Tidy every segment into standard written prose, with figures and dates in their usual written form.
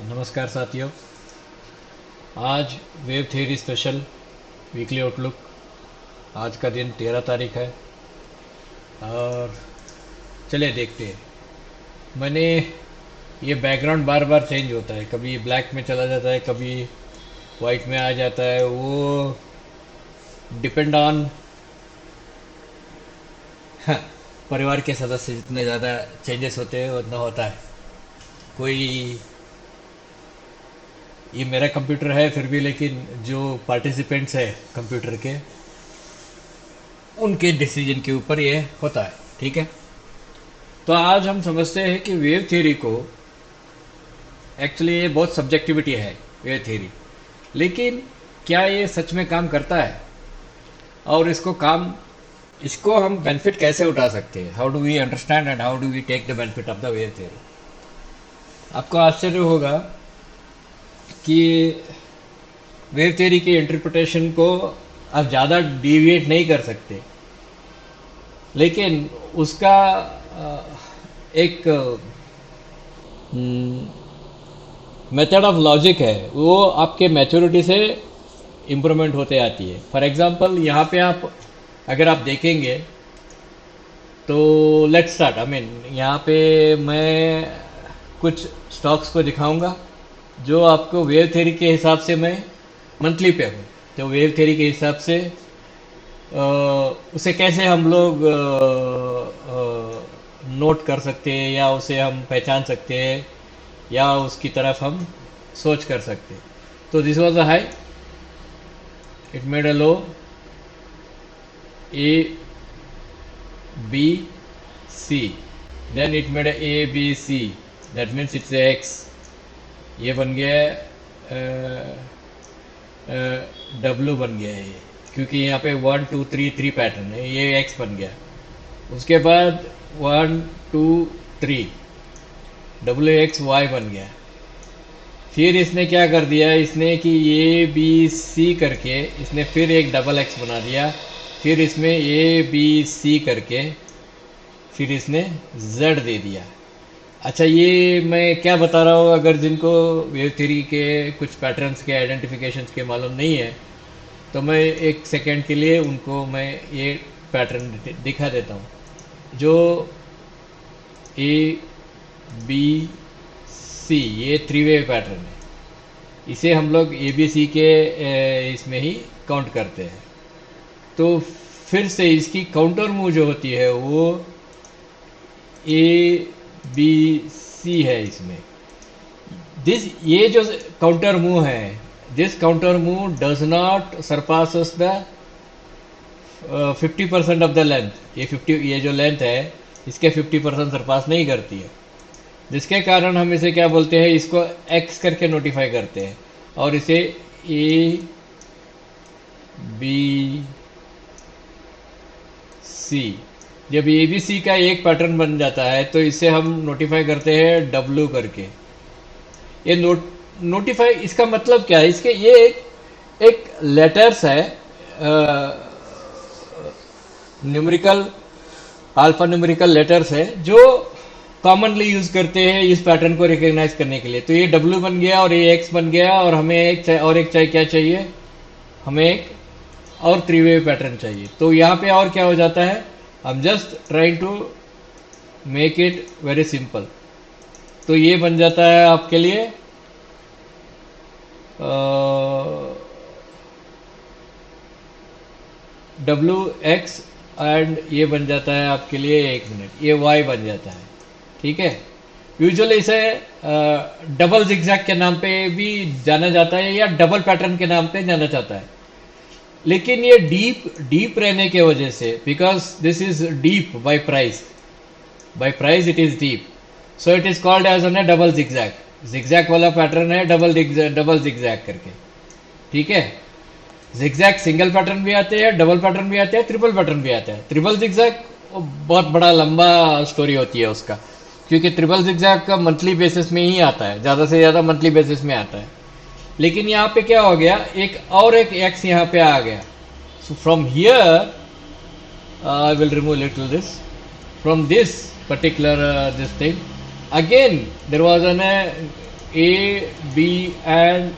नमस्कार साथियों। आज web theory special weekly outlook. आज का दिन 13 तारीख है और चलिए देखते हैं। मैंने ये बैकग्राउंड बार बार चेंज होता है, कभी ब्लैक में चला जाता है, कभी वाइट में आ जाता है। वो डिपेंड ऑन परिवार के सदस्य जितने ज़्यादा चेंजेस होते हैं उतना होता है। कोई ये मेरा कंप्यूटर है फिर भी, लेकिन जो पार्टिसिपेंट्स है कंप्यूटर के उनके डिसीजन के ऊपर ये होता है। ठीक है, तो आज हम समझते हैं कि वेव थ्योरी को एक्चुअली ये बहुत सब्जेक्टिविटी है वेव थ्योरी, लेकिन क्या ये सच में काम करता है और इसको हम बेनिफिट कैसे उठा सकते हैं? How do we understand and how do we take the benefit of the wave theory? आपको आश्चर्य होगा कि वेव थ्योरी की इंटरप्रिटेशन को आप ज़्यादा डिविएट नहीं कर सकते, लेकिन उसका एक मेथड ऑफ लॉजिक है, वो आपके मैच्योरिटी से इम्प्रूवमेंट होते आती है। फॉर एग्जांपल यहाँ पे आप अगर आप देखेंगे तो लेट्स स्टार्ट। यहाँ पे मैं कुछ स्टॉक्स को दिखाऊंगा जो आपको वेव थ्योरी के हिसाब से, मैं मंथली पे हूँ तो वेव थ्योरी के हिसाब से उसे कैसे हम लोग नोट कर सकते हैं या उसे हम पहचान सकते हैं या उसकी तरफ हम सोच कर सकते हैं। तो this was a high, it made a low, A B C, then it made A B C, that means it's X. ये बन गया डब्लू बन गया है ये, क्योंकि यहाँ पे 1 2 3 3 पैटर्न है, ये एक्स बन गया। उसके बाद 1 2 3 डब्ल्यू एक्स वाई बन गया। फिर इसने क्या कर दिया, इसने कि ए बी सी करके इसने फिर एक डबल एक्स बना दिया, फिर इसमें ए बी सी करके फिर इसने जेड दे दिया। अच्छा, ये मैं क्या बता रहा हूँ, अगर जिनको वेव थ्योरी के कुछ पैटर्न्स के आइडेंटिफिकेशंस के मालूम नहीं है तो मैं एक सेकेंड के लिए उनको मैं ये पैटर्न दिखा देता हूँ। जो ए बी सी ये थ्री वे पैटर्न है, इसे हम लोग ए बी सी के इसमें ही काउंट करते हैं। तो फिर से इसकी काउंटर मूव जो होती है वो ए बी सी है इसमें। ये जो काउंटर मूव है, this counter move does not surpasses the 50% of the length. ये जो लेंथ है इसके 50% सरपास नहीं करती है, जिसके कारण हम इसे क्या बोलते हैं, इसको एक्स करके नोटिफाई करते हैं और इसे ए बी सी। जब ए बी सी का एक पैटर्न बन जाता है तो इसे हम नोटिफाई करते हैं डब्ल्यू करके। ये नोटिफाई इसका मतलब क्या है, इसके ये एक लेटर्स है, न्यूमेरिकल अल्फा न्यूमेरिकल लेटर्स है जो कॉमनली यूज करते हैं इस पैटर्न को रिकॉग्नाइज करने के लिए। तो ये डब्ल्यू बन गया और ये एक्स बन गया और हमें एक क्या चाहिए, हमें एक और थ्री वे पैटर्न चाहिए। तो यहाँ पे और क्या हो जाता है, I'm just trying to make it very simple। तो ये बन जाता है आपके लिए डब्ल्यू एक्स एंड ये बन जाता है आपके लिए, एक मिनट, ये वाई बन जाता है। ठीक है, यूजुअली इसे डबल जिगजैग के नाम पे भी जाना जाता है या डबल पैटर्न के नाम पे जाना जाता है, लेकिन ये डीप रहने के वजह से, because this is deep by price it is deep, so it is called as an double zigzag वाला पैटर्न है, डबल जिगजैग करके। ठीक है, जिगजैग सिंगल पैटर्न भी आते हैं, डबल पैटर्न भी आते हैं, ट्रिपल पैटर्न भी आता है। ट्रिपल जिगजैग बहुत बड़ा लंबा स्टोरी होती है उसका, क्योंकि ट्रिपल जिगजैग का मंथली बेसिस में ही आता है, ज़्यादा से ज़्यादा मंथली बेसिस में आता है। लेकिन यहाँ पे क्या हो गया, एक एक्स यहाँ पे आ गया। So from here I will remove little this from this particular this thing. Again there was an A, B and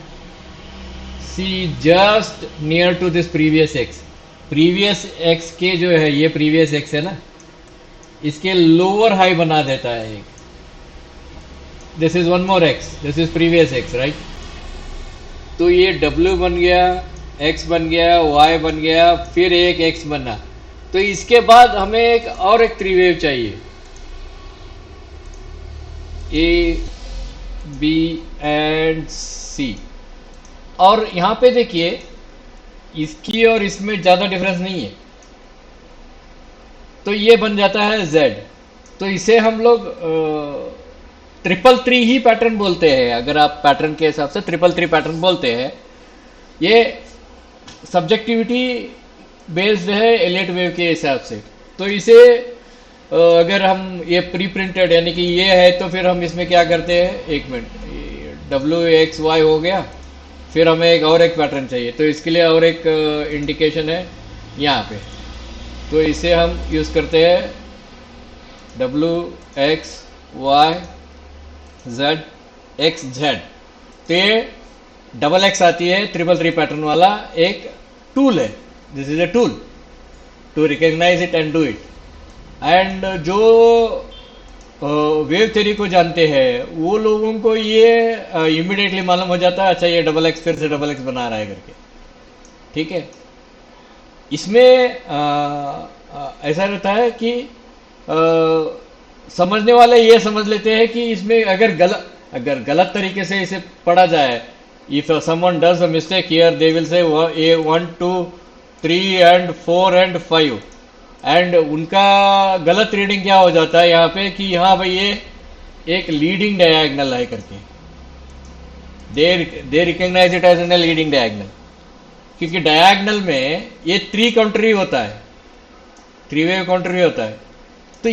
C just near to this previous x. Previous x के जो है, ये प्रीवियस x है ना, इसके lower high बना देता है एक. This is one more x, this is previous x, right. तो ये W बन गया, x बन गया, y बन गया, फिर एक x बना. तो इसके बाद हमें एक और एक त्रिवेव चाहिए. A, B and C. और यहां पे देखिए, इसकी और इसमें ज्यादा डिफरेंस नहीं है. तो ये बन जाता है Z. तो इसे हम लोग 333 ही पैटर्न बोलते हैं. अगर आप पैटर्न के हिसाब से 333 पैटर्न बोलते हैं. ये सब्जेक्टिविटी बेस्ड है एलियट वेव के हिसाब से. तो इसे अगर हम ये प्री प्रिंटेड यानी कि ये है, तो फिर हम इसमें क्या करते हैं, एक मिनट, WXY हो गया. फिर हमें और एक पैटर्न चाहिए. तो इसके लिए और एक इंडिकेशन है यहाँ पे. तो इसे हम यूज करते हैं WXY ZXZ. तो ये डबल एक्स आती है, 333 पैटर्न वाला एक टूल है. This is a tool to recognise it and do it. And जो वेव थ्योरी को जानते हैं वो लोगों को ये इमीडिएटली मालूम हो जाता है, अच्छा ये डबल एक्स फिर से डबल एक्स बना रहा है करके. ठीक है. इसमें ऐसा रहता है कि समझने वाले ये समझ लेते हैं कि इसमें अगर गलत तरीके से इसे पढ़ा जाए, if someone does a mistake here they will say A 1 2 3 and 4 and 5. And उनका गलत रीडिंग क्या हो जाता है यहाँ पे कि हाँ भाई ये एक लीडिंग डायगोनल है करके. They recognize it as an leading diagonal, क्योंकि डायगोनल में ये 3 काउंटरी होता है, 3 वेव काउंटरी होता है. तो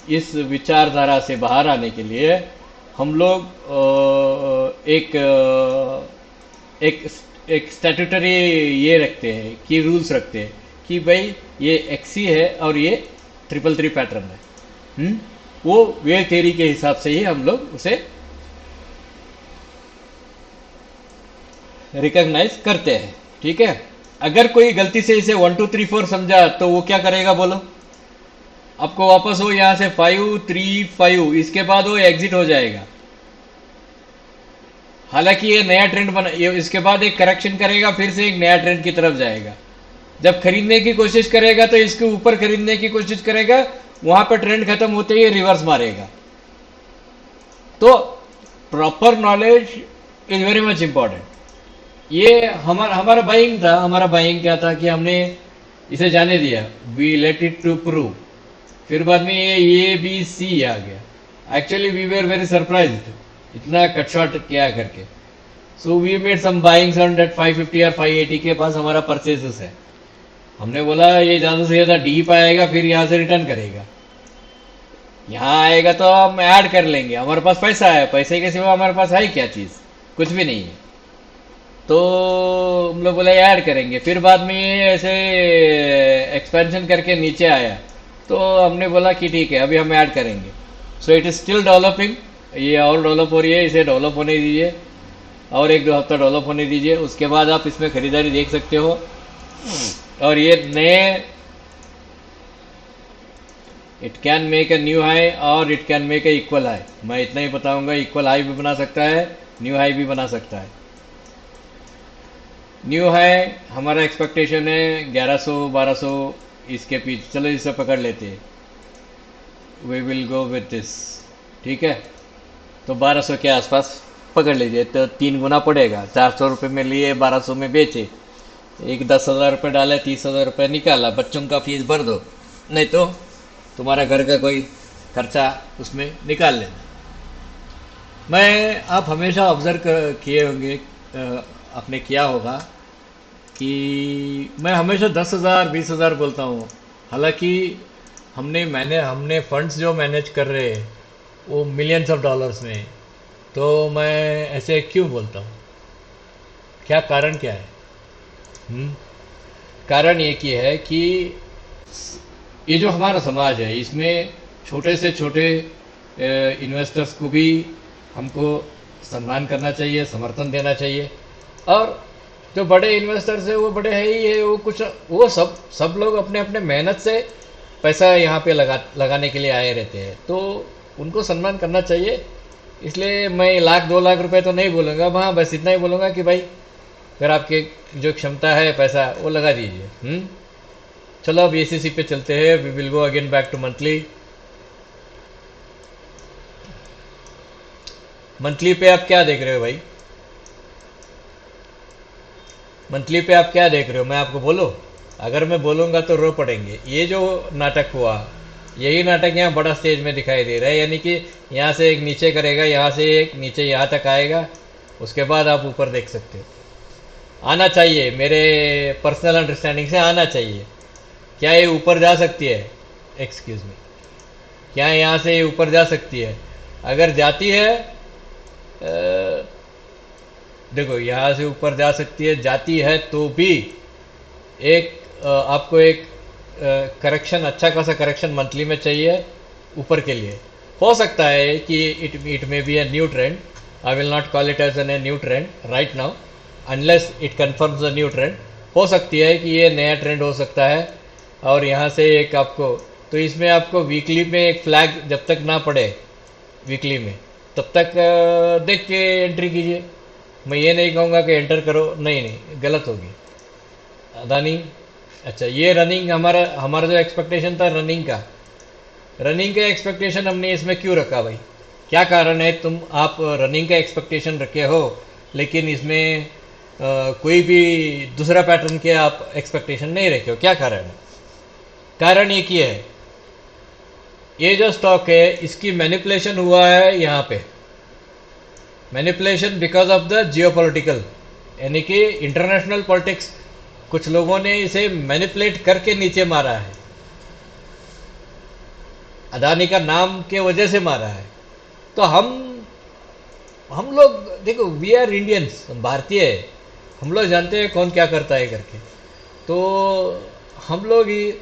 इस विचारधारा से बाहर आने के लिए हम लोग एक स्टैट्यूटरी ये रखते हैं कि रूल्स रखते हैं कि भाई ये एक्सी है और ये 333 पैटर्न है. वो वेव थ्योरी के हिसाब से ही हम लोग उसे रिकॉग्नाइज करते हैं. ठीक है. अगर कोई गलती से इसे 1 2 3 4 समझा तो वो क्या करेगा बोलो. आपको वापस हो यहां से 5 3 5, इसके बाद वो एग्जिट हो जाएगा. हालांकि ये नया ट्रेंड बना, ये इसके बाद एक करेक्शन करेगा, फिर से एक नया ट्रेंड की तरफ जाएगा. जब खरीदने की कोशिश करेगा तो इसके ऊपर खरीदने की कोशिश करेगा, वहां पर ट्रेंड खत्म होते ही रिवर्स मारेगा. तो proper knowledge is very much important. ये हमारा बाइंग था. हमारा बाइंग क्या था कि हमने इसे जाने दिया, we let it to prove. फिर बाद में ये बी सी आ गया. Actually we were very surprised इतना कट शॉर्ट क्या करके. So we made some buyings on that 550 और 580 के पास हमारा परचेसेस है. हमने बोला ये ज्यादा से ज्यादा डीप आएगा, फिर यहां से रिटर्न करेगा. यहां आएगा तो हम ऐड कर लेंगे, हमारे पास पैसा है, पैसे के सिवा हमारे पास है क्या चीज, कुछ भी नहीं है. तो हम लोग बोले ऐड करेंगे. फिर बाद में ऐसे एक्सपेंशन करके नीचे आया, तो हमने बोला कि ठीक है अभी हम ऐड करेंगे. सो इट इज स्टिल डेवलपिंग. ये और डेवलप हो रही है, इसे डेवलप होने दीजिए, और 1-2 हफ्ता डेवलप होने दीजिए. उसके बाद आप इसमें खरीदारी देख सकते हो. और ये नए it can make a new high और it can make a equal high. मैं इतना ही बताऊंगा, इक्वल हाई भी बना सकता है, न्यू हाई भी बना सकता है. न्यू हाई हमारा एक्सपेक्टेशन है 1100-1200 इसके पीछे. चलो इसे पकड़ लेते हैं, we will go with this. ठीक है. तो 1200 के आसपास पकड़ लीजिए. तो 3 गुना पड़ेगा. 400 रुपये में लिए, 1200 में बेचे, एक 10,000 रुपये डाले, 30,000 रुपये निकाला. बच्चों का फीस भर दो, नहीं तो तुम्हारा घर का कोई खर्चा उसमें निकाल लेना. आप हमेशा ऑब्जर्व किए होंगे, आपने किया होगा कि मैं हमेशा 10,000 20,000 बोलता हूँ. हालांकि हमने फंड्स जो मैनेज कर रहे हैं वो मिलियंस ऑफ डॉलर्स में. तो मैं ऐसे क्यों बोलता हूँ, क्या कारण क्या है? कारण एक ही है कि ये जो हमारा समाज है इसमें छोटे से छोटे इन्वेस्टर्स को भी हमको सम्मान करना चाहिए, समर्थन देना चाहिए। और जो बड़े इन्वेस्टर्स है वो बड़े है ही है, वो कुछ वो सब लोग अपने अपने मेहनत से पैसा यहाँ पे लगाने के लिए आए रहते हैं, तो उनको सम्मान करना चाहिए। इसलिए मैं 1 लाख 2 लाख रुपए तो नहीं बोलूँगा, हाँ बस इतना ही बोलूँगा कि भाई अगर आपके जो क्षमता है पैसा वो लगा दीजिए। चलो अब एसीसी पे चलते हैं। We will go again back to monthly. Monthly पे आप क्या देख रहे हो भाई? मंथली पे आप क्या देख रहे हो, मैं आपको बोलूं? अगर मैं बोलूंगा तो रो पड़ेंगे। ये जो नाटक हुआ, यही नाटक यहाँ बड़ा स्टेज में दिखाई दे रहा है, यानी कि यहाँ से एक नीचे करेगा, यहाँ से एक नीचे यहाँ तक आएगा, उसके बाद आप ऊपर देख सकते हो। आना चाहिए, मेरे पर्सनल अंडरस्टैंडिंग से आना चाहिए। क्या ये ऊपर जा सकती है? एक्सक्यूज मी, क्या यहाँ से ये ऊपर जा सकती है? अगर जाती है, देखो यहाँ से ऊपर जा सकती है, जाती है तो भी एक आपको एक करेक्शन, अच्छा खासा करेक्शन मंथली में चाहिए ऊपर के लिए। हो सकता है कि it may be a new trend. I will not call it as an a new trend right now unless it confirms a new trend. हो सकती है कि ये नया ट्रेंड हो सकता है। और यहाँ से एक आपको, तो इसमें आपको वीकली में एक फ्लैग जब तक ना पड़े वीकली में, तब तक देख के एंट्री कीजिए। मैं ये नहीं कहूँगा कि एंटर करो, नहीं नहीं, गलत होगी अदानी। अच्छा, ये रनिंग हमारा हमारा जो एक्सपेक्टेशन था रनिंग का एक्सपेक्टेशन हमने इसमें क्यों रखा भाई? क्या कारण है तुम आप रनिंग का एक्सपेक्टेशन रखे हो लेकिन इसमें कोई भी दूसरा पैटर्न के आप एक्सपेक्टेशन नहीं रखे हो? क्या कारण है? कारण एक ही है, ये जो स्टॉक है इसकी मैनिपुलेशन हुआ है यहाँ पे। Manipulation because of the geopolitical, यानी कि इंटरनेशनल पॉलिटिक्स। कुछ लोगों ने इसे मैनिपुलेट करके नीचे मारा है, अदानी का नाम के वजह से मारा है। तो हम लोग देखो, वी आर इंडियंस, हम भारतीय है, हम लोग जानते हैं कौन क्या करता है करके। तो हम लोग ही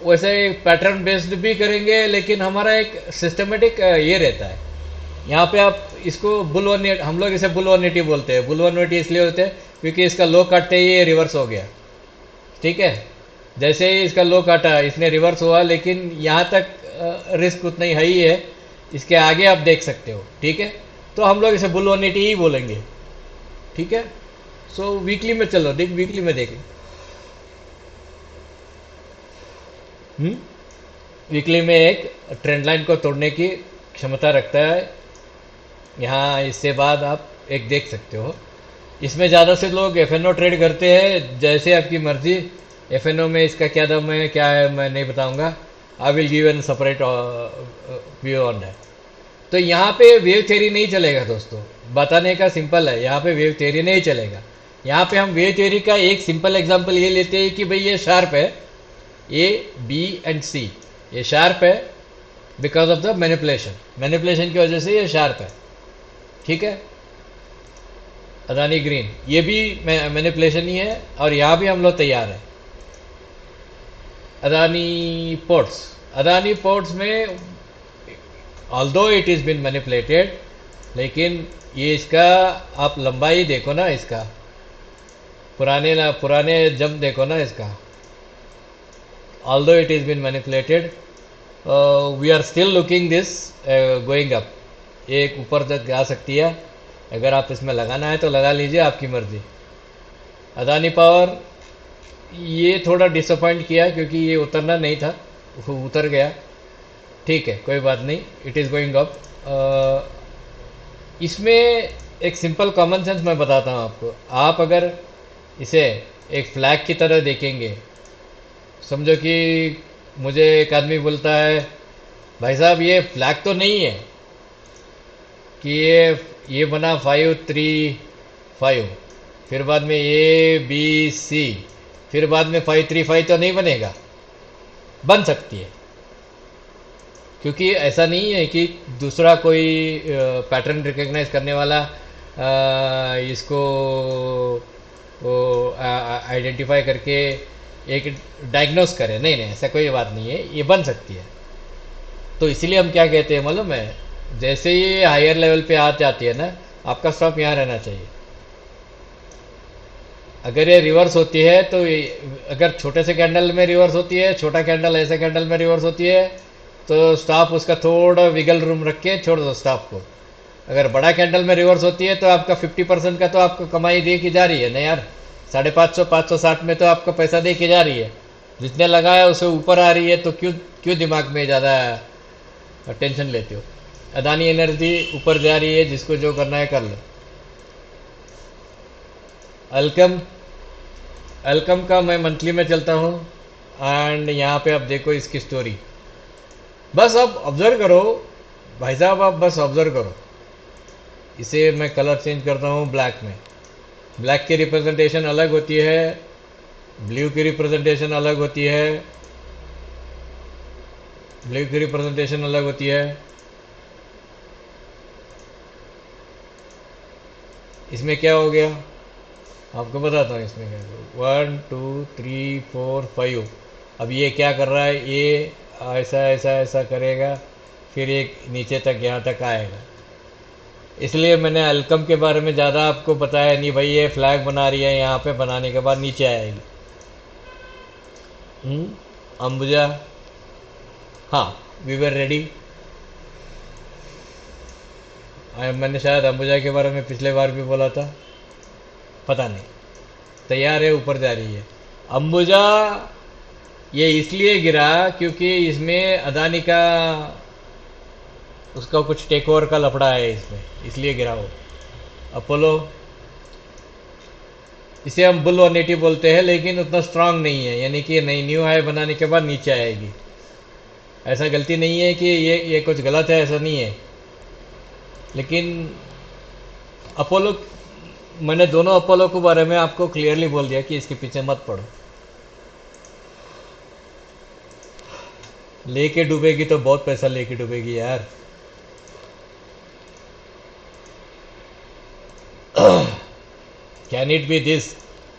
वैसे पैटर्न बेस्ड भी करेंगे, लेकिन हमारा एक सिस्टमेटिक ये रहता है। यहाँ पे आप इसको बुल 180, हम लोग इसे बुल 180 बोलते हैं। बुल 180 इसलिए होते हैं क्योंकि इसका लो काटते ही ये रिवर्स हो गया, ठीक है। जैसे ही इसका लो काटा इसने रिवर्स हुआ, लेकिन यहाँ तक रिस्क उतना ही हाई है, इसके आगे आप देख सकते हो, ठीक है। तो हम लोग इसे बुल 180 ही बोलेंगे, ठीक है। सो वीकली में चलो, देख वीकली में देखें। वीकली में एक ट्रेंड लाइन को तोड़ने की क्षमता रखता है यहाँ। इससे बाद आप एक देख सकते हो, इसमें ज़्यादा से लोग एफएनओ ट्रेड करते हैं, जैसे आपकी मर्जी। एफएनओ में इसका क्या दम है, क्या है, मैं नहीं बताऊंगा। I will give an separate view on that. तो यहाँ पे वेव थ्योरी नहीं चलेगा दोस्तों, बताने का सिंपल है, यहाँ पे वेव थ्योरी नहीं चलेगा। यहाँ पे हम वेव थ्योरी का एक सिंपल एग्जांपल ये लेते हैं कि भाई ये शार्प है, ए बी एंड सी, ये शार्प है बिकॉज ऑफ द मैनिपुलेशन की वजह से ये शार्प है, ठीक है। अदानी ग्रीन, ये भी मैनिपुलेशन ही है, और यहाँ भी हम लोग तैयार है। अदानी पोर्ट्स में although it is been manipulated, लेकिन ये इसका आप लंबाई देखो ना, इसका पुराने जंप देखो ना इसका। Although it is been manipulated, we are still looking this going up. एक ऊपर तक जा सकती है, अगर आप इसमें लगाना है तो लगा लीजिए, आपकी मर्जी। अदानी पावर ये थोड़ा डिसअपॉइंट किया क्योंकि ये उतरना नहीं था, वो उतर गया, ठीक है, कोई बात नहीं, इट इज़ गोइंग अप। इसमें एक सिंपल कॉमन सेंस मैं बताता हूँ आपको। आप अगर इसे एक फ्लैग की तरह देखेंगे, समझो कि मुझे एक आदमी बोलता है भाई साहब ये फ्लैग तो नहीं है कि ये बना 5-3-5, फिर बाद में ABC, फिर बाद में 5-3-5 तो नहीं बनेगा। बन सकती है, क्योंकि ऐसा नहीं है कि दूसरा कोई पैटर्न रिकग्नाइज करने वाला इसको आइडेंटिफाई करके एक डायग्नोस करे। नहीं नहीं, ऐसा कोई बात नहीं है, ये बन सकती है। तो इसीलिए हम क्या कहते हैं मालूम है, जैसे ये हायर लेवल पे आ जाती है ना, आपका स्टॉप यहाँ रहना चाहिए। अगर ये रिवर्स होती है तो अगर छोटे से कैंडल में रिवर्स होती है, छोटा कैंडल ऐसे कैंडल में रिवर्स होती है, तो स्टॉप उसका थोड़ा विगल रूम रख के छोड़ दो स्टॉप को। अगर बड़ा कैंडल में रिवर्स होती है तो आपका 50% का तो आपको कमाई दे की जा रही है ना यार। 550 560 में तो आपका पैसा दे के जा रही है। जितने लगाया उसे ऊपर आ रही है, तो क्यों क्यों दिमाग में ज़्यादा टेंशन लेते हो। अदानी एनर्जी ऊपर जा रही है, जिसको जो करना है कर लो। अल्कम अल्कम का मैं मंथली में चलता हूँ। एंड यहाँ पे आप देखो इसकी स्टोरी, बस आप ऑब्जर्व करो भाई साहब, आप बस ऑब्जर्व करो। इसे मैं कलर चेंज करता हूँ ब्लैक में। ब्लैक की रिप्रेजेंटेशन अलग होती है, ब्लू की रिप्रेजेंटेशन अलग होती है, ब्लू की रिप्रेजेंटेशन अलग होती है। इसमें क्या हो गया आपको बताता हूँ। इसमें क्या 1 2 3 4 5। अब ये क्या कर रहा है, ये ऐसा ऐसा ऐसा करेगा, फिर ये नीचे तक यहाँ तक आएगा। इसलिए मैंने अल्कम के बारे में ज़्यादा आपको बताया नहीं भाई। ये फ्लैग बना रही है, यहाँ पे बनाने के बाद नीचे आएगी। अंबुजा, हाँ, वी वर रेडी। मैंने शायद अंबुजा के बारे में पिछले बार भी बोला था, पता नहीं। तैयार है, ऊपर जा रही है अंबुजा। ये इसलिए गिरा क्योंकि इसमें अदानी का उसका कुछ टेक ओवर का लफड़ा है इसमें, इसलिए गिरा वो। अपोलो, इसे हम बुल 180 बोलते हैं, लेकिन उतना स्ट्रांग नहीं है, यानी कि नई न्यू हाई बनाने के बाद नीचे आएगी। ऐसा गलती नहीं है कि ये कुछ गलत है, ऐसा नहीं है। लेकिन अपोलो, मैंने दोनों अपोलो के बारे में आपको क्लियरली बोल दिया कि इसके पीछे मत पड़ो। लेके डूबेगी तो बहुत पैसा लेके डूबेगी यार। Can it be this?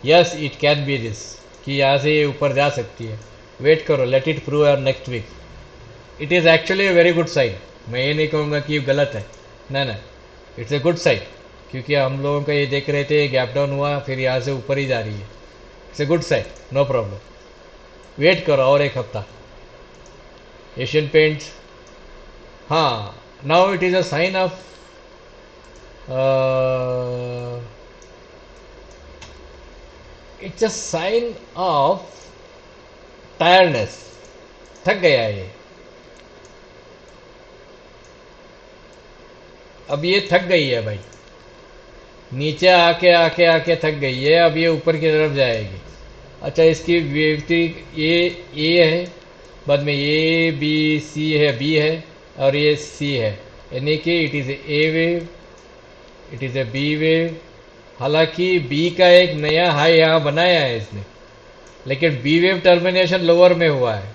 Yes it can be this, कि यहाँ से ये ऊपर जा सकती है। वेट करो, let it prove or next week. It is actually very good sign. मैं ये नहीं कहूँगा कि गलत है, ना ना, इट्स ए गुड साइन। क्योंकि हम लोगों का ये देख रहे थे गैप डाउन हुआ, फिर यहाँ से ऊपर ही जा रही है। It's a good sign, no problem. Wait करो और एक हफ्ता। एशियन पेंट्स, हाँ, now it is a sign of, it's a sign of tiredness. थक गया है ये, अब ये थक गई है भाई। नीचे आके आके आके थक गई है, अब ये ऊपर की तरफ जाएगी। अच्छा, इसकी वेवती ये है, बाद में ए बी सी है, बी है, और ये सी है, यानी कि it is a wave, it is a B wave. हालांकि बी का एक नया हाई यहाँ बनाया है इसने, लेकिन बी वेव टर्मिनेशन लोअर में हुआ है,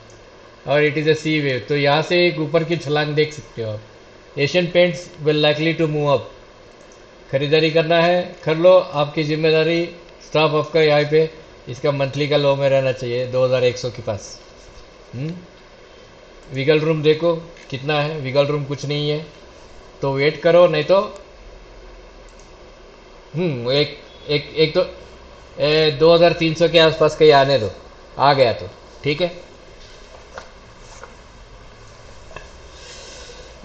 और it is a C wave. तो यहाँ से एक ऊपर की छलांग देख सकते हो आप। Asian Paints will likely to move up. खरीदारी करना है कर लो, आपकी जिम्मेदारी। स्टॉप आपका यहाँ पे, इसका मंथली का लो में रहना चाहिए 2100 के पास। विगल रूम देखो कितना है, विगल रूम कुछ नहीं है, तो वेट करो, नहीं तो एक एक एक तो 2300 के आसपास कहीं आने दो। आ गया तो ठीक है।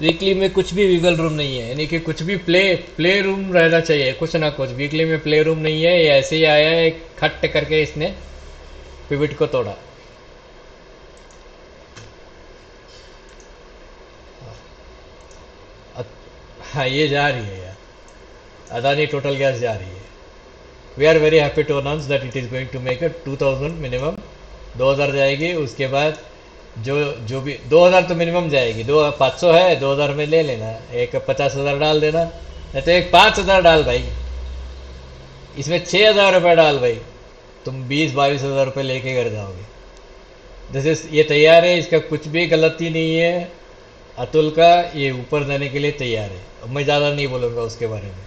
वीकली में कुछ भी विगल रूम नहीं है, यानी कि कुछ भी प्ले रूम रहना चाहिए, कुछ ना कुछ। वीकली में प्ले रूम नहीं है, ये ऐसे ही आया है, खट करके इसने पिविट को तोड़ा। हाँ, ये जा रही है यार, अदानी टोटल गैस जा रही है। We are very happy to announce that it is going to make 2000 minimum. 2000 जाएगी, उसके बाद जो जो भी 2000 तो मिनिमम जाएगी। 500 है, 2000 में ले लेना, एक 50,000 डाल देना, नहीं तो एक 5,000 डाल भाई। इसमें 6,000 रुपये डाल भाई, तुम 20-22 हज़ार रुपये लेके घर जाओगे। जैसे ये तैयार है, इसका कुछ भी गलती नहीं है। अतुल का ये ऊपर जाने के लिए तैयार है। अब मैं ज़्यादा नहीं बोलूँगा उसके बारे में।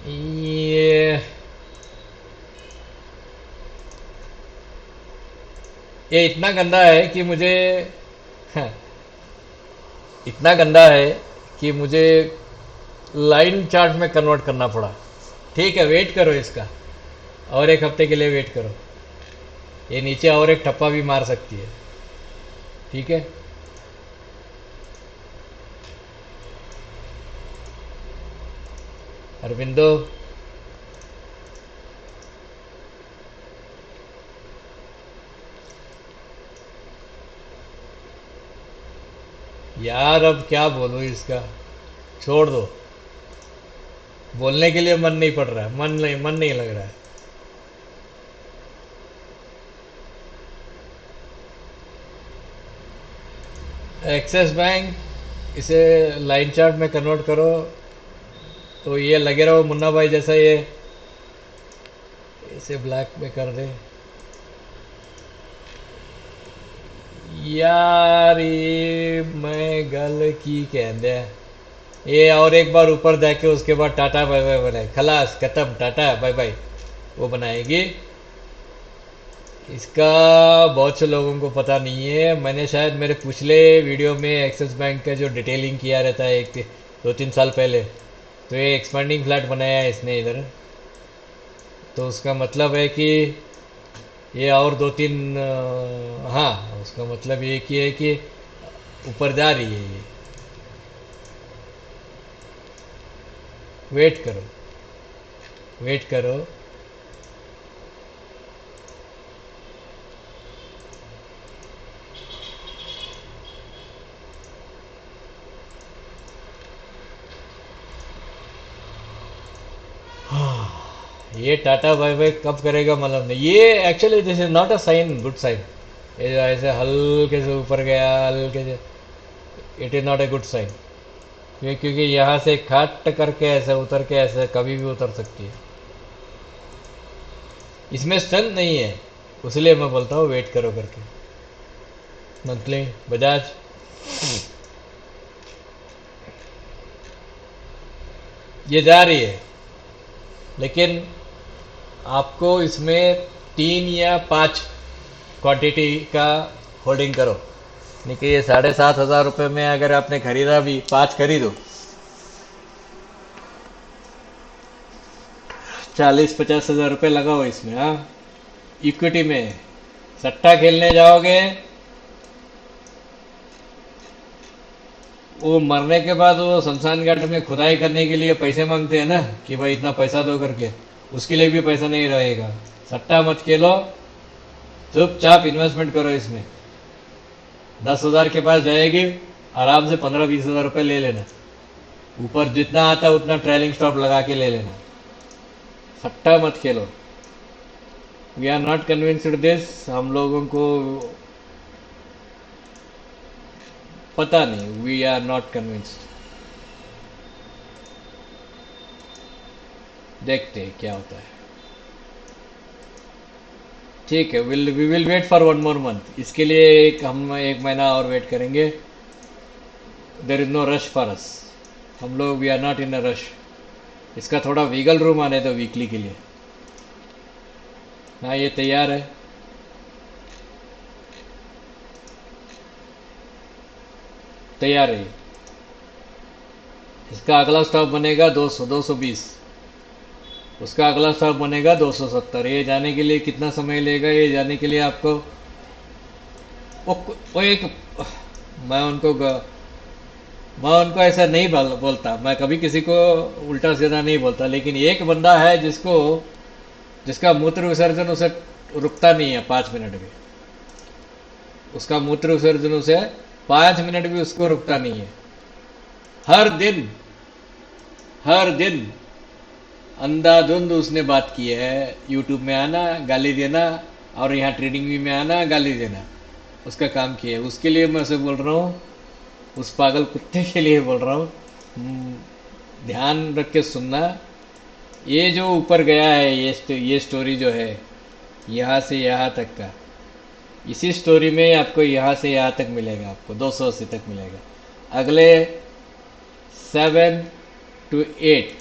ये ये इतना गंदा है कि मुझे इतना गंदा है कि मुझे लाइन चार्ट में कन्वर्ट करना पड़ा। ठीक है, वेट करो इसका, और एक हफ्ते के लिए वेट करो। ये नीचे और एक ठप्पा भी मार सकती है। ठीक है, अरविंदो। यार अब क्या बोलूं इसका, छोड़ दो। बोलने के लिए मन नहीं पड़ रहा है, मन नहीं लग रहा है। एक्सिस बैंक, इसे लाइन चार्ट में कन्वर्ट करो तो ये लगे रहो मुन्ना भाई जैसा। ये इसे ब्लैक में कर दे। यार ये मैं गल की कहते हैं। ये और एक बार ऊपर जाके उसके बाद टाटा बाय बाय बनाए, खलास खत्म, टाटा बाय बाय वो बनाएगी। इसका बहुत से लोगों को पता नहीं है। मैंने शायद मेरे पिछले वीडियो में एक्सिस बैंक का जो डिटेलिंग किया रहता है एक 2-3 साल पहले, तो ये एक्सपेंडिंग फ्लैट बनाया है इसने इधर। तो उसका मतलब है कि ये और 2-3, हाँ उसका मतलब ये कि है कि ऊपर जा रही है ये। वेट करो, वेट करो। ये टाटा बाय बाय कब करेगा मालूम नहीं। ये actually this is not a sign, good sign. ये जो ऐसे हल्के से ऊपर गया, हल्के से, it is not a good sign. क्योंकि यहाँ से खाट करके ऐसे उतर के ऐसे कभी भी उतर सकती है। इसमें स्ट्रेंथ नहीं है, इसलिए मैं बोलता हूँ वेट करो करके। मंथली बजाज, ये जा रही है, लेकिन आपको इसमें 3 या 5 क्वांटिटी का होल्डिंग करो। नहीं कि ये 7,500 रुपये में अगर आपने खरीदा भी, 5 खरीदो, 40-50 हज़ार रुपये लगाओ इसमें। हाँ, इक्विटी में सट्टा खेलने जाओगे, वो मरने के बाद वो शमशान घाट में खुदाई करने के लिए पैसे मांगते हैं ना, कि भाई इतना पैसा दो करके, उसके लिए भी पैसा नहीं रहेगा। सट्टा मत खेलो, चुपचाप इन्वेस्टमेंट करो इसमें। 10,000 के पास जाएगी, आराम से 15-20 हज़ार रुपये ले लेना। ऊपर जितना आता है उतना ट्रेलिंग स्टॉप लगा के ले लेना। सट्टा मत खेलो। We are not convinced this, हम लोगों को पता नहीं, वी आर नॉट कन्विंस्ड। देखते हैं क्या होता है। ठीक है, we will wait for 1 more month। इसके लिए हम 1 महीना और वेट करेंगे। There is no rush for us, हम लोग we are not in a rush. इसका थोड़ा वीगल रूम आने दो वीकली के लिए। हाँ, ये तैयार है। तैयार है ये। इसका अगला स्टॉप बनेगा 200-220। उसका अगला स्टॉप बनेगा 270। ये जाने के लिए कितना समय लेगा? ये जाने के लिए आपको वो एक, मैं उनको मैं उनको ऐसा नहीं बोलता, मैं कभी किसी को उल्टा सीधा नहीं बोलता, लेकिन एक बंदा है जिसका मूत्र विसर्जन उसे रुकता नहीं है 5 मिनट भी। उसका मूत्र विसर्जन उसे 5 मिनट भी उसको रुकता नहीं है। हर दिन, हर दिन अंधाधुंध उसने बात की है। यूट्यूब में आना, गाली देना, और यहाँ ट्रेडिंग भी में आना, गाली देना, उसका काम किया है। उसके लिए मैं उसे बोल रहा हूँ, उस पागल कुत्ते के लिए बोल रहा हूँ, ध्यान रख के सुनना। ये जो ऊपर गया है, ये स्टोरी जो है यहाँ से यहाँ तक का, इसी स्टोरी में आपको यहाँ से यहाँ तक मिलेगा, आपको 280 तक मिलेगा। अगले 7 to 8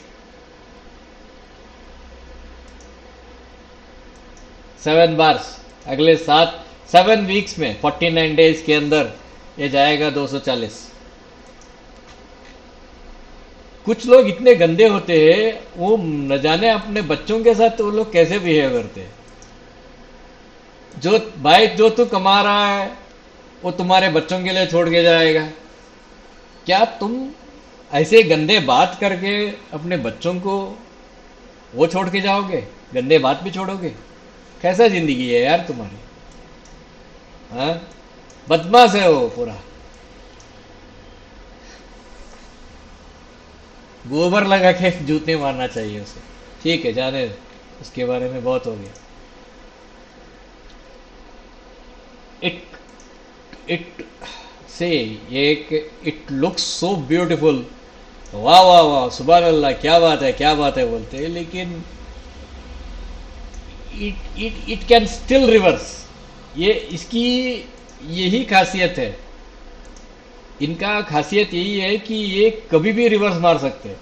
7 बार्स, अगले 7 7 वीक्स में 49 डेज के अंदर ये जाएगा 240। कुछ लोग इतने गंदे होते हैं, वो न जाने अपने बच्चों के साथ वो लोग कैसे बिहेव करते हैं। जो भाई जो तू कमा रहा है वो तुम्हारे बच्चों के लिए छोड़ के जाएगा। क्या तुम ऐसे गंदे बात करके अपने बच्चों को वो छोड़ के जाओगे? गंदे बात भी छोड़ोगे? कैसा जिंदगी है यार तुम्हारी? हाँ, बदमाश है वो पूरा। गोबर लगा के जूते मारना चाहिए उसे। ठीक है, जाने दे, उसके बारे में बहुत हो गया। इट इट से एक इट लुक्स सो ब्यूटीफुल, वाह वाह वाह, सुबह अल्लाह, क्या बात है क्या बात है बोलते हैं, लेकिन इट कैन स्टिल रिवर्स। ये इसकी यही खासियत है। इनका खासियत यही है कि ये कभी भी रिवर्स मार सकते हैं।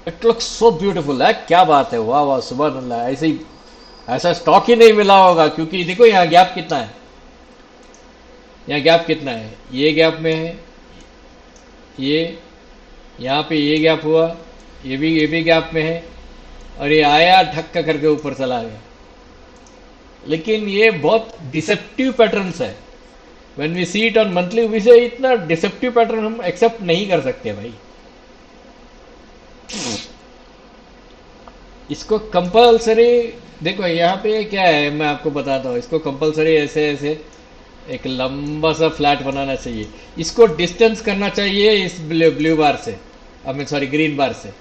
इट लुक्स सो ब्यूटीफुल है, क्या बात है, वाह वाह, सुबह अल्लाह। ऐसे ही ऐसा स्टॉक ही नहीं मिला होगा, क्योंकि देखो यहाँ गैप कितना है, यहाँ गैप कितना है, ये गैप में है, ये यहाँ पे ये गैप हुआ, ये भी गैप में है, और ये आया ठक्का करके ऊपर चला गया। लेकिन ये बहुत डिसेप्टिव पैटर्न्स है। When we see it on monthly we say इतना डिसेप्टिव पैटर्न हम एक्सेप्ट नहीं कर सकते भाई। इसको कंपलसरी, देखो यहाँ पे क्या है मैं आपको बताता हूँ। इसको कंपलसरी ऐसे ऐसे एक लंबा सा फ्लैट बनाना चाहिए। इसको डिस्टेंस करना चाहिए इस ब्लू बार से, आई मीन सॉरी ग्रीन बार से।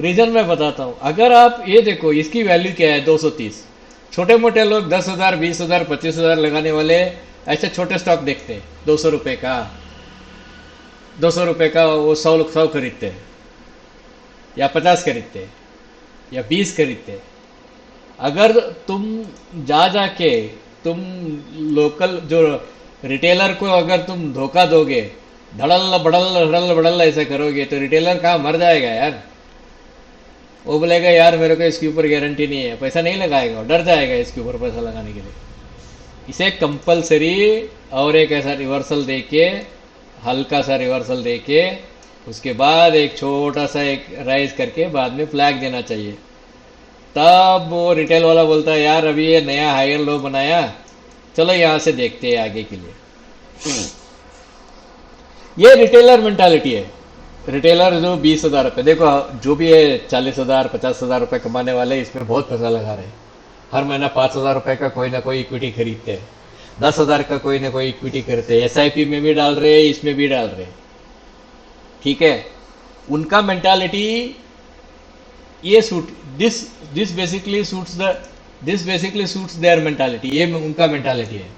रीजन मैं बताता हूँ। अगर आप ये देखो, इसकी वैल्यू क्या है 230। छोटे मोटे लोग 10,000 20,000 25,000 लगाने वाले ऐसे छोटे स्टॉक देखते हैं। 200 रुपए का, 200 रुपए का वो 100 खरीदते हैं, या 50 खरीदते हैं, या 20 खरीदते हैं। अगर तुम जा जाके तुम लोकल जो रिटेलर को अगर तुम धोखा दोगे, धड़ल बड़ल धड़ल बड़ल ऐसा करोगे, तो रिटेलर कहाँ मर जाएगा यार। वो बोलेगा यार मेरे को इसके ऊपर गारंटी नहीं है, पैसा नहीं लगाएगा, डर जाएगा इसके ऊपर पैसा लगाने के लिए। इसे कंपलसरी और एक ऐसा रिवर्सल देके, हल्का सा रिवर्सल देके, उसके बाद एक छोटा सा एक राइज करके बाद में फ्लैग देना चाहिए। तब वो रिटेल वाला बोलता है यार अभी ये नया हायर लो बनाया, चलो यहां से देखते हैं आगे के लिए। ये रिटेलर मेंटालिटी है। रिटेलर जो 20,000 रुपये, देखो जो भी है 40,000 50,000 रुपये कमाने वाले इसमें बहुत पैसा लगा रहे हैं। हर महीना 5,000 रुपये का कोई ना कोई इक्विटी खरीदते हैं, 10,000 का कोई ना कोई इक्विटी खरीदते हैं, SIP में भी डाल रहे हैं, इसमें भी डाल रहे हैं। ठीक है, उनका मेंटालिटी ये suit this basically suits their mentality. ये उनका मेंटालिटी है।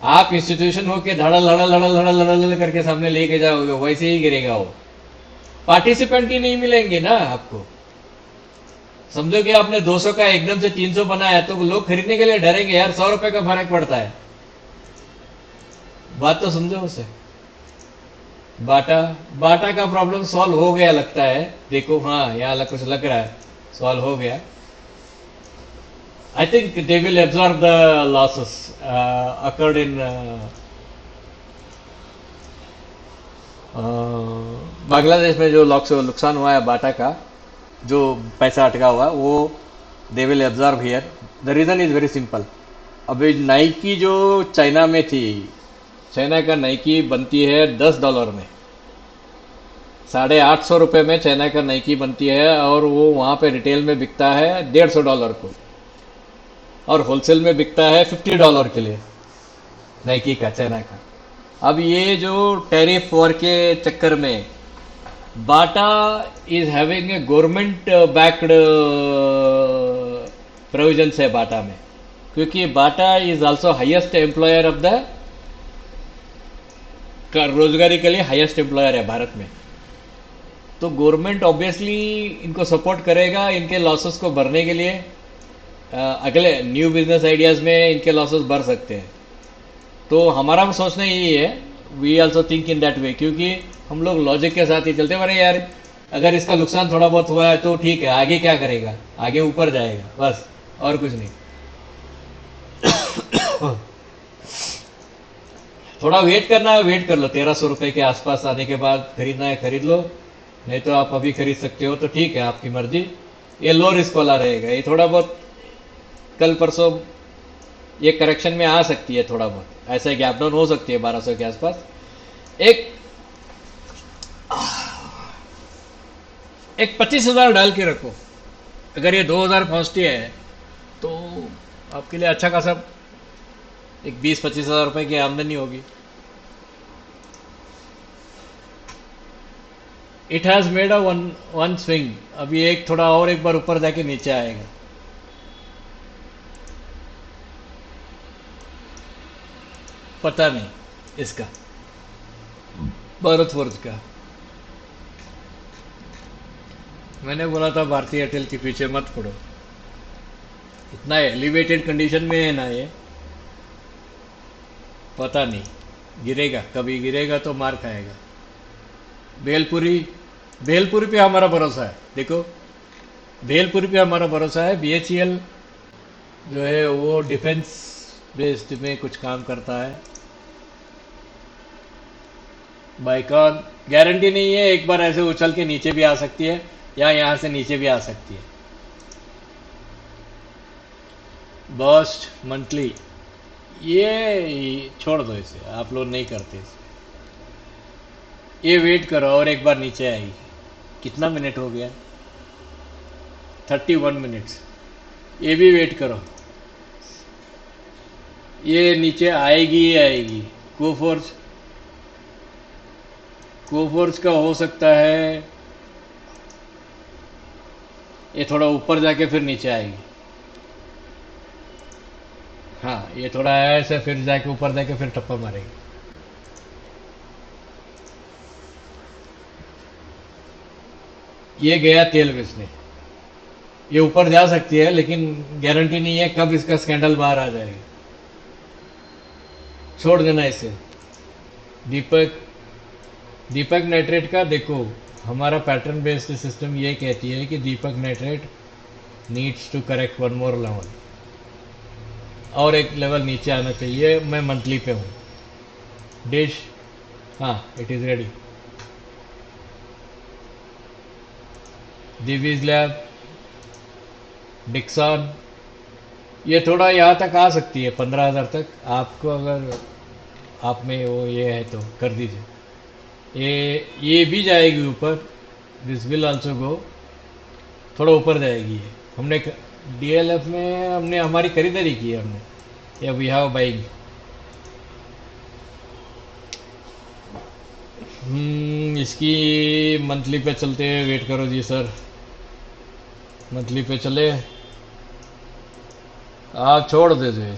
आप इंस्टीट्यूशन होके धड़ल धड़ल धड़ल धड़ल धड़ल करके सामने लेके जाओगे, वैसे ही गिरेगा वो। पार्टिसिपेंट ही नहीं मिलेंगे ना आपको। समझो कि आपने 200 का एकदम से 300 बनाया, तो लोग खरीदने के लिए डरेंगे यार, 100 रुपए का फर्क पड़ता है। बात तो समझो उसे। बाटा बाटा का प्रॉब्लम सॉल्व हो गया लगता है। देखो हाँ, यहाँ कुछ लग रहा है सॉल्व हो गया। I think they will absorb the losses occurred in Bangladesh में जो नुकसान हुआ है बाटा का, जो पैसा अटका हुआ, वो they will absorb here. The reason is very simple. अभी नाइकी जो चाइना में थी, चाइना का नाइकी बनती है $10 में, 850 रुपये में चाइना का नाइकी बनती है, और वो वहां पे रिटेल में बिकता है $150 को, और होलसेल में बिकता है $50 के लिए नाइकी का, चाइना का। अब ये जो टैरिफ वॉर के चक्कर में Bata is having a government backed provisions है बाटा में, क्योंकि Bata is also highest employer of the, रोजगारी के लिए हाईएस्ट एम्प्लॉयर है भारत में। तो गवर्नमेंट ऑब्वियसली इनको सपोर्ट करेगा इनके लॉसेस को भरने के लिए। अगले न्यू बिजनेस आइडियाज में इनके लॉसेस भर सकते हैं। तो हमारा सोचना यही है, we also think in that way, क्योंकि हम लोग लॉजिक के साथ ही चलते। अरे यार अगर इसका नुकसान थोड़ा बहुत हुआ है तो ठीक है, आगे क्या करेगा, आगे ऊपर जाएगा बस। और कुछ नहीं। थोड़ा वेट करना है, वेट कर लो, 1300 रुपये के आसपास आने के बाद खरीदना है खरीद लो, नहीं तो आप अभी खरीद सकते हो तो ठीक है, आपकी मर्जी। ये लो रिस्क वाला रहेगा, ये थोड़ा बहुत कल परसों ये करेक्शन में आ सकती है, थोड़ा बहुत ऐसा गैप डाउन हो सकती है 1200 के आसपास। एक एक 25,000 डाल के रखो, अगर ये 2000 पहुंचती है तो आपके लिए अच्छा खासा एक 20-25 हज़ार रुपए की आमदनी होगी। It has made a one swing, अभी एक थोड़ा और एक बार ऊपर जाके नीचे आएगा। पता नहीं इसका, भारत फोर्ज का। मैंने बोला था भारतीय एयरटेल के पीछे मत पड़ो, इतना एलिवेटेड कंडीशन में है ना ये, पता नहीं गिरेगा, कभी गिरेगा तो मार खाएगा। भेलपुरी, भेलपुरी पे हमारा भरोसा है, देखो भेलपुरी पे हमारा भरोसा है। बीएचईएल जो है वो डिफेंस बेस्ड में कुछ काम करता है। बाइकॉन गारंटी नहीं है, एक बार ऐसे उछल के नीचे भी आ सकती है या यहाँ से नीचे भी आ सकती है। बर्स्ट मंथली, ये छोड़ दो, इसे आप लोग नहीं करते इसे। ये वेट करो और एक बार नीचे आएगी। कितना मिनट हो गया? 31 मिनट्स। ये भी वेट करो, ये नीचे आएगी ही आएगी। कोफोर्स, कोफोर्स का हो सकता है ये थोड़ा ऊपर जाके फिर नीचे आएगी। हाँ, ये थोड़ा ऐसे फिर जाके ऊपर जाके फिर टप्पा मारेगी। ये गया तेल बेचने, ये ऊपर जा सकती है लेकिन गारंटी नहीं है कब इसका स्कैंडल बाहर आ जाएगा। छोड़ देना इसे। दीपक, दीपक नाइट्रेट का देखो, हमारा पैटर्न बेस्ड सिस्टम ये कहती है कि Deepak nitrate needs to correct one more level, और एक लेवल नीचे आना चाहिए। मैं मंथली पे हूँ। डिश, हाँ it is ready. Divi's lab, Dixon, ये थोड़ा यहाँ तक आ सकती है 15,000 तक। आपको अगर आप में वो ये है तो कर दीजिए। ये भी जाएगी ऊपर, दिस विल आल्सो गो, थोड़ा ऊपर जाएगी ये। हमने डीएलएफ में हमने हमारी खरीदारी की है हमने, या वी हैव बाइंग। इसकी मंथली पे चलते हैं, वेट करो जी सर, मंथली पे चले। आप छोड़ दे दो,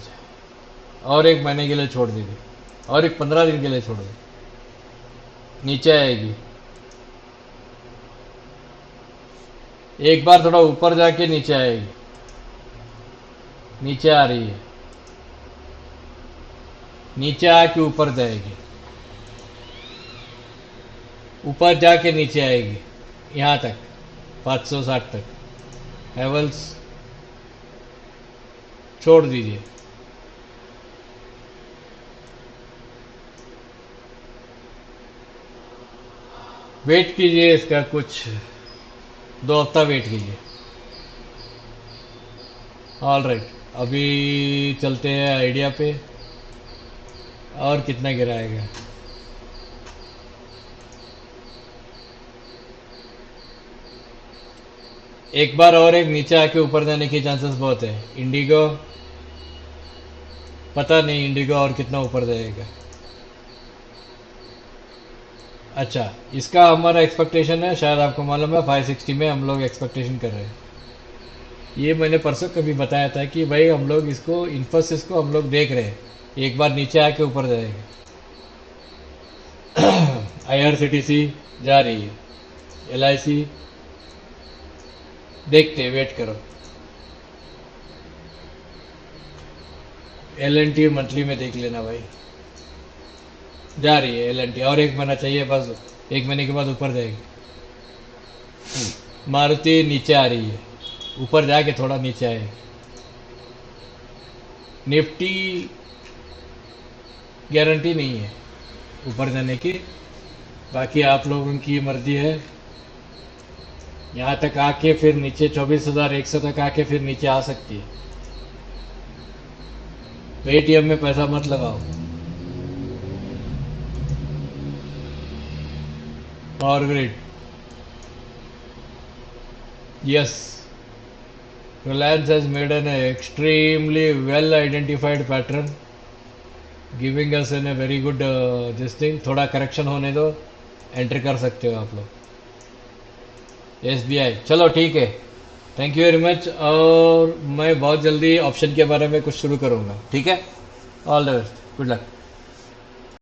और एक महीने के लिए छोड़ दीजिए, और एक 15 दिन के लिए छोड़ दो, नीचे आएगी। एक बार थोड़ा ऊपर जाके नीचे आएगी, नीचे आ रही है, नीचे आके ऊपर जाएगी, ऊपर जाके नीचे आएगी यहाँ तक 560 तक। हेवल्स छोड़ दीजिए। वेट कीजिए इसका, कुछ 2 हफ्ता वेट कीजिए। ऑल राइट, अभी चलते हैं आइडिया पे, और कितना गिराएगा। एक बार और एक नीचे आके ऊपर जाने की चांसेस बहुत है। इंडिगो, पता नहीं इंडिगो और कितना ऊपर जाएगा। अच्छा, इसका हमारा एक्सपेक्टेशन है, शायद आपको मालूम है 560 में हम लोग एक्सपेक्टेशन कर रहे हैं। ये मैंने परसों कभी बताया था कि भाई हम लोग इसको, इन्फोसिस को हम लोग देख रहे हैं, एक बार नीचे आके ऊपर जाएगा। आईआरसीटीसी जा रही है, एलआईसी देखते हैं, वेट करो। एलएनटी मंथली में देख लेना भाई, जा रही है एलएनटी, और एक महीना चाहिए बस, एक महीने के बाद ऊपर जाएगी। मारुति नीचे आ रही है, ऊपर जाके थोड़ा नीचे आए। निफ्टी गारंटी नहीं है ऊपर जाने की, बाकी आप लोगों की मर्जी है। यहाँ तक आके फिर नीचे 24,100 तक आके फिर नीचे आ सकती है। पेटीएम में पैसा मत लगाओ। और grid, yes, Reliance has made an extremely well identified pattern, giving us in a very good this thing. थोड़ा करेक्शन होने दो, एंटर कर सकते हो आप लोग। एसबीआई, चलो ठीक है, थैंक यू वेरी मच। और मैं बहुत जल्दी ऑप्शन के बारे में कुछ शुरू करूँगा, ठीक है। All the best, good luck.